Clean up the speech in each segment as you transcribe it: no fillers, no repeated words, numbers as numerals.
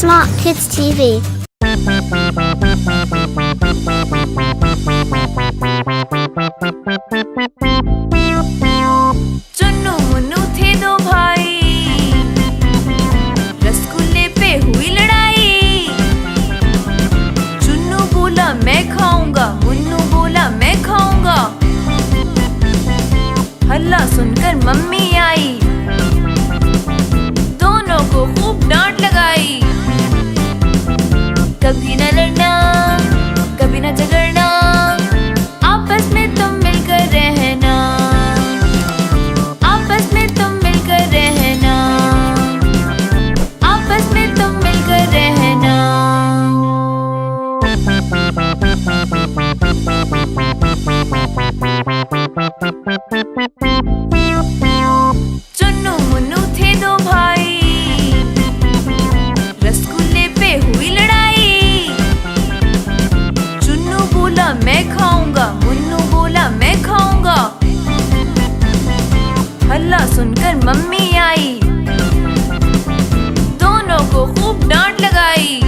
Smart Kids TV. Chunnu Munnu थे दो भाई, रसगुल्ले पे हुई लड़ाई। चुन्नू बोला मैं खाऊंगा, मुन्नू बोला मैं खाऊंगा। हल्ला सुनकर मम्मी आई, दोनों को खूब डांट लगाई। कभी न लड़ना, कभी न झगड़ना, आपस में तुम मिलकर रहना। आपस में तुम मिलकर रहना, आपस में तुम मिलकर रहना। चुन्नू मुन्नू थे दो भाई, रसगुल्ले पे हुई लड़ाई। चुन्नू बोला मैं खाऊंगा, मुन्नू बोला मैं खाऊंगा। हल्ला सुनकर मम्मी आई, दोनों को खूब डांट लगाई।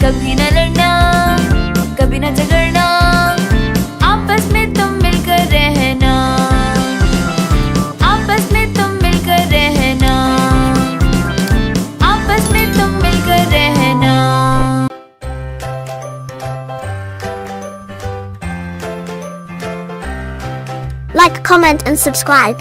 कभी न लड़ना, कभी न झगड़ना, आपस में तुम मिलकर रहना। आपस में तुम मिलकर रहना, आपस में तुम मिलकर रहना। Like, comment and subscribe.